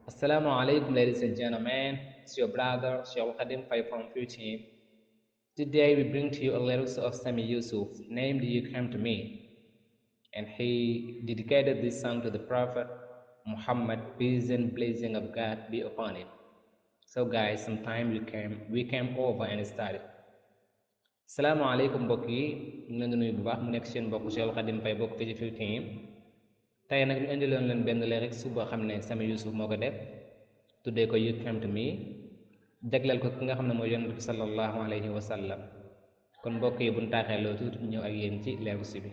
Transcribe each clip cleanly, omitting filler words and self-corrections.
Assalamu alaikum, ladies and gentlemen. It's your brother, Shaul Khadim Fai from Future. Today we bring to you a lyrics of Sami Yusuf, named You Came to Me. And he dedicated this song to the Prophet Muhammad, peace and blessing of God be upon him. So guys, sometime we came over and started. Assalamu alaikum mbokk yi, ñu ngi nuyu bu baax mu nekk seen mbokk Shaul Khadim Fai bokk ci Future. Tey nag ñu indiloon leen benn lyrics boo xam ne Sami Yusuf moo ko def tuddee ko You Came to Me jagleel ko ki nga xam ne mooy yonent bi sallallahu alayhi wa sallam. kon mbokk yi bu ñu taaxee loo tuuti ñëw ak yéen ci lyrics bi.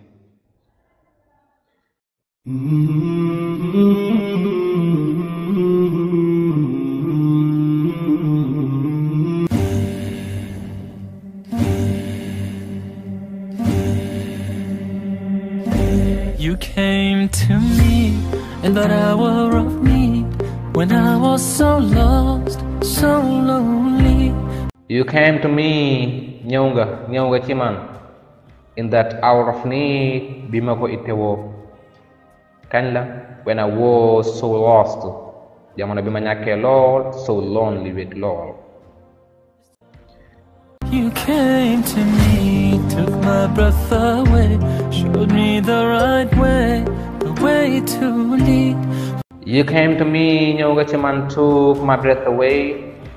You came to me in that hour of need, when I was so lost, so lonely. You came to me, ñëw nga ci man, in that hour of need bi ma ko itteewoo. Kañ la? When I was so lost, jamono bi ma ñàkkee lool, so lonely with lool. You came to me, took my breath away, showed me the right way, the way to lead. You came to me, ñëw nga ci man, took my breath away,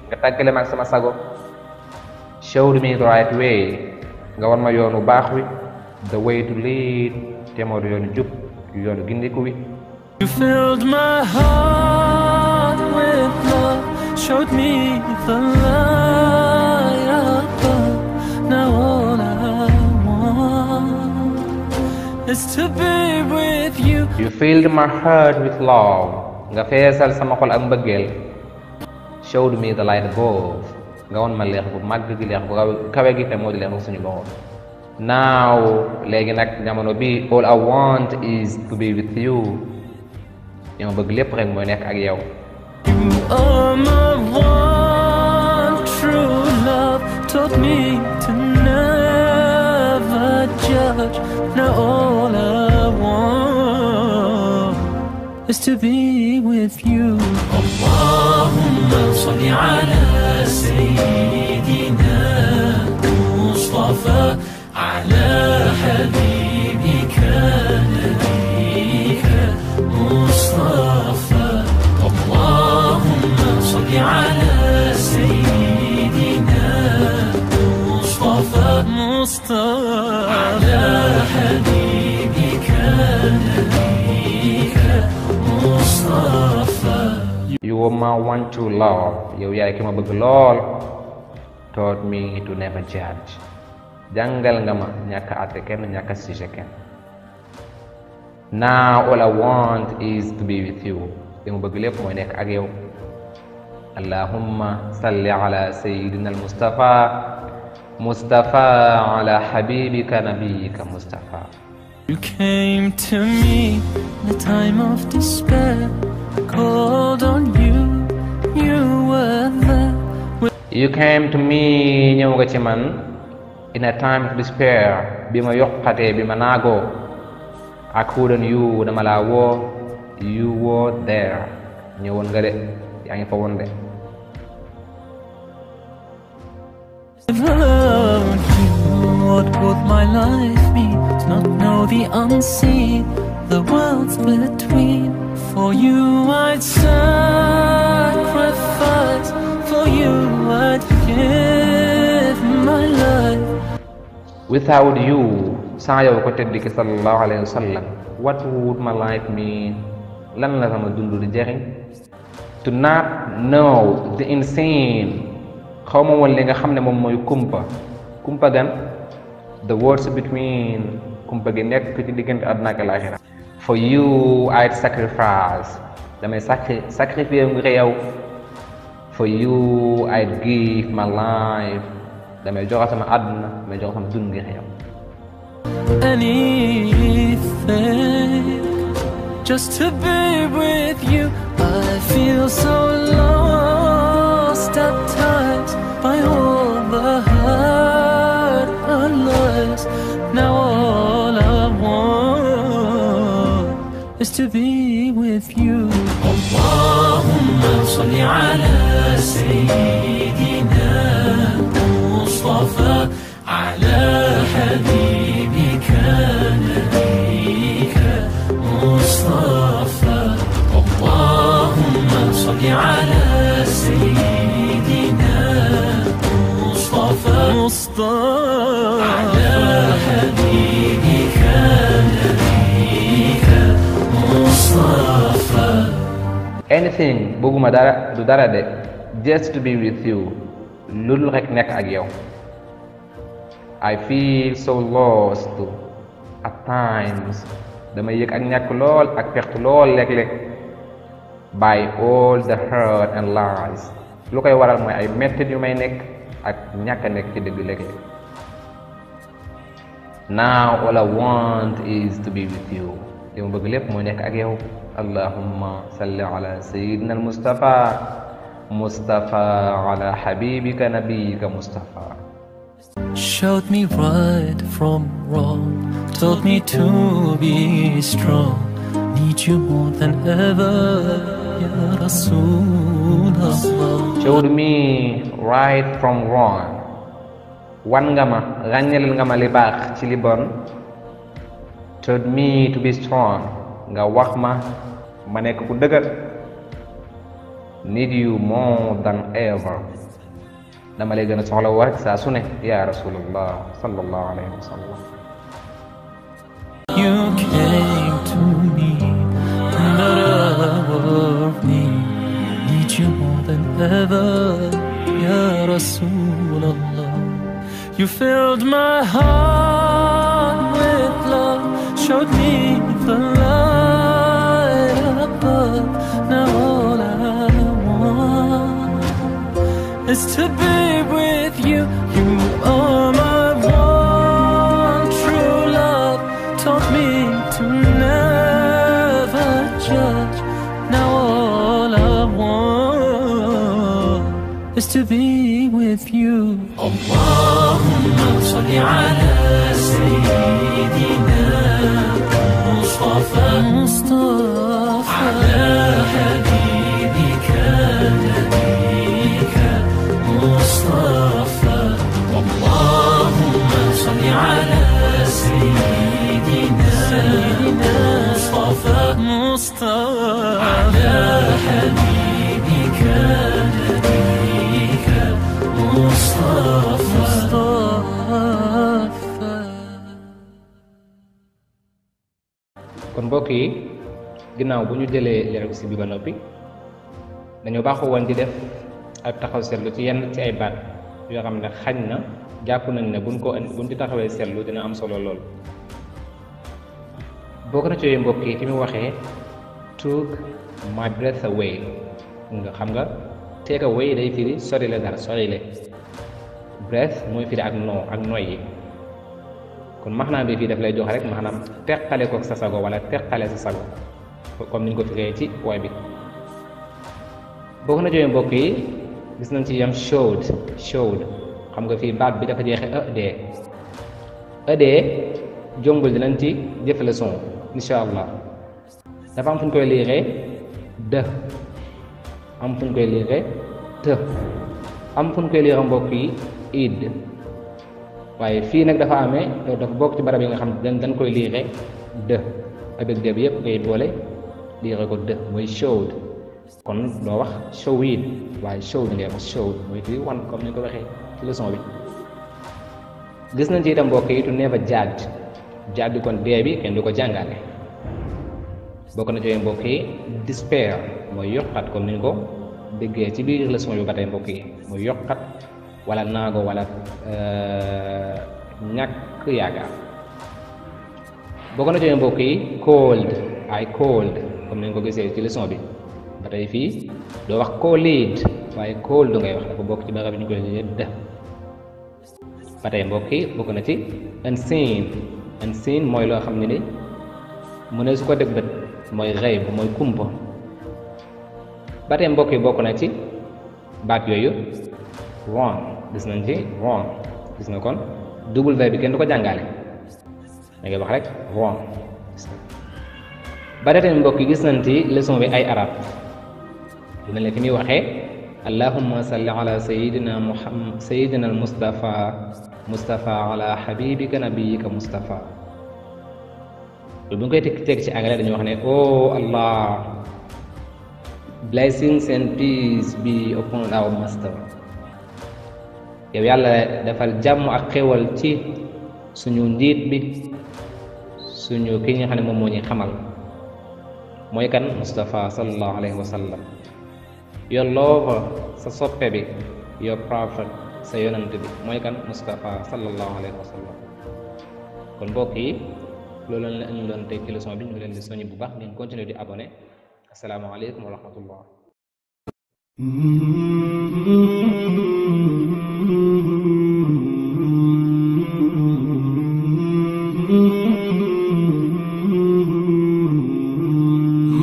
nga tàggale ma ak sama sago. Showed me the right way, nga wan ma yoonu baax wi, the way to lead, te moo di yoonu jub, yoonu gindiku wi. You filled my heart with love, showed me the light above. Now all I want is to be with you. You filled my heart with love, nga feesal sama xol ak mbëggeel. Showed me the light above, nga won ma leex bu màgg gi, leex bu kawe gi, te moo di leex suñu borom. Now léegi nag jamono bi, all I want is to be with you. yow bëgg lépp rek mooy nekk ak yow. You are my one true love, taught me to never judge. Now all I want is to be with you. Allahumma salli ala sayyidina Mustafa, ala habibika nabiyika Mustafa. Allahumma salli ala sayyidina Mustafa, ala habibika nabiyika Mustafa. You are my one true love, yow yaay ki ma bëgg lool. Taught me to never judge, jàngal nga ma ñàkk a àtte kenn, ñàkk a sujet kenn. Now all I want is to be with you, li ma bëgg lépp mooy nekk ak yow. Allahumma salli ala sayyidina al-Mustafa, Mustafa ala habibika nabiyika Mustafa. You came to me in a time of despair, I called on you, you were there. You came to me, ñëw nga ci man, in a time of despair, bi ma yokkatee, bi ma naagoo. I called on you, dama laa woo, you were there. ñëwoon nga de, yaa ngi fa woon de. Without you, what would my life mean? To not know the unseen, the worlds between. For you I'd sacrifice, for you I'd give my life. Without you, sans yow ko tedd ki sallallahu alayhi wa sallam, what would my life mean? Lan la sama dund di jëriñ? To not know the unseen, xaw ma woon li nga xam ne moom mooy kumpa. Kumpa gan? The words between, kumpa gi nekk ci diggante àdduna ak àllaaxira. For you I'd sacrifice, damay sacrifier ngir yow. For you I'd give my life, damay joxe sama àdduna, damay joxe sama dund ngir yow. Anything just to be with you. I feel so lost at times by all the hurt and lies. Now all I want is to be with you. Allahumma صل على سيدنا مصطفى على حبيبك نبيك مصطفى اللهم صل على سيدنا مصطفى على حبيبك نبيك مصطفى. Anything bëgguma dara du dara de just to be with you loolu rek nekk ak yow. I feel so lost at times dama yëg ak ñàkk lool ak perte lool léeg-léeg by all the hurt and lies lu koy waral mooy ay mettit yu may nekk ak ñàkk a nekk ci dëgg léeg-léeg. Now all I want is to be with you li ma bëgg lépp mooy nekk ak yow. Allahumma salli ala sayyidina al-Mustafa Mustafa ala habibika nabiyika Mustafa. Showed me right from wrong, told me to be strong. Need you more than ever, Ya Rasulullah. Showed me right from wrong. Wan nga ma ràññalal nga ma li baax ci li bon. Told me to be strong. Nga wax ma ma nekk ku dëgër. Need you more than ever. dama lay gën a soxla woo rek saa su ne ya rasulullah sallallahu alayhi wa sallam. You came to me and of me. Need you more than ever, Ya Rasulullah. You filled my heart with love, showed me the light above. Now all I want is to be with you. You are my one true love. Taught me to never judge. Now all I want is to be with you. Allahumma salli ala sayyidina Mustafa ala habibika nabiyika Mustafa. Allahumma salli ala sayyidina Mustafa ala habibika nabiyika Mustafa. kon mbokk yi ginnaaw bu ñu jëlee leeral si bi ba noppi dañoo baaxoo woon di def ak taxaw seetlu ci yenn ci ay baat yoo xam ne xañ na jàpp nañ ne buñ ci taxawee seetlu dina am solo lool. bokk na ci yooyu mbokk yi fi mu waxee took my breath away nga xam nga take away day firi sori la dara sori le breath mooy firi ak noy yi kon maxnaam bi fii daf lay jox rek maanaam teqale ko sa sago wala teqale sa sago comme niñ ko firee ci way bi. bokk na ci yooyu mbokk yi gis nañ ci yam showed xam nga fii baat bi dafa jeexe ed jombul dinañ ci jëf leçon insha allah. dafa am fu ñu koy liiree de am fu ñu koy liiree te am fu ñu koy liiree mbokk yi id waaye fii nag dafa amee dafa bokk ci barab yi nga xam ne dañ koy liiree de avec de bi yëpp ngay boole liiree ko de mooy showed. kon doo wax showed waaye showed ngay wax showed mooy fii wan comme ni ko waxee ci leçon bi. gis nañ ci itam mbokk yi to never judge kon dee bi kenn du ko jàngale. bokk na ci mbokk yi despair mooy yokkat comme ni ñu ko déggee ci biir leçon bi ba tey mbokk yi mooy yokkat wala naago wala ñàkk yaakaar. bokk na ci mbokk yi cold comme ni ñu ko gisee ci leçon bi ba tey fii doo wax cold waaye cold ngay wax dafa bokk ci barab bi ñu koy dë. ba tey mbokk yi bokk na ci unseen mooy loo xam ne ni mu ne su ko dëgg bët mooy xëy bu mooy kumpa. ba tey mbokk yi bokk na ci baat yooyu wrong gis nañ ci wrong gis nga kon double verbe bi kenn du ko jàngale da ngay wax rek wrong. ba tey mbokk yi gis nañ ci leçon bi ay arab lu mel ne fi muy waxee allahumma salli ala sayidina muhammad sayidina al mustafa ala habibika nabiyika mustafa loolu bu ñu koy teg ci anglais dañuy wax ne oh Allah, blessings and peace be upon our master. yow yàlla defal jàmm ak xéwal ci suñu njiit bi, suñu ki nga xam ne moom moo ñuy xamal mooy kan Mustafa sallallahu alayhi wa sallam. your lover sa soppe bi, your prophet sa yonant bi mooy kan Mustafa sallallahu alayhi wa sallam. kon mbokk yi loolu lañ leen indiloon tey ci leçon bi. ñu ngi leen di soññ bu baax ngeen continuer di abonné. asalaamaaleykum wa rahmatullah.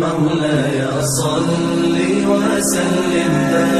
مولاي صل وسلم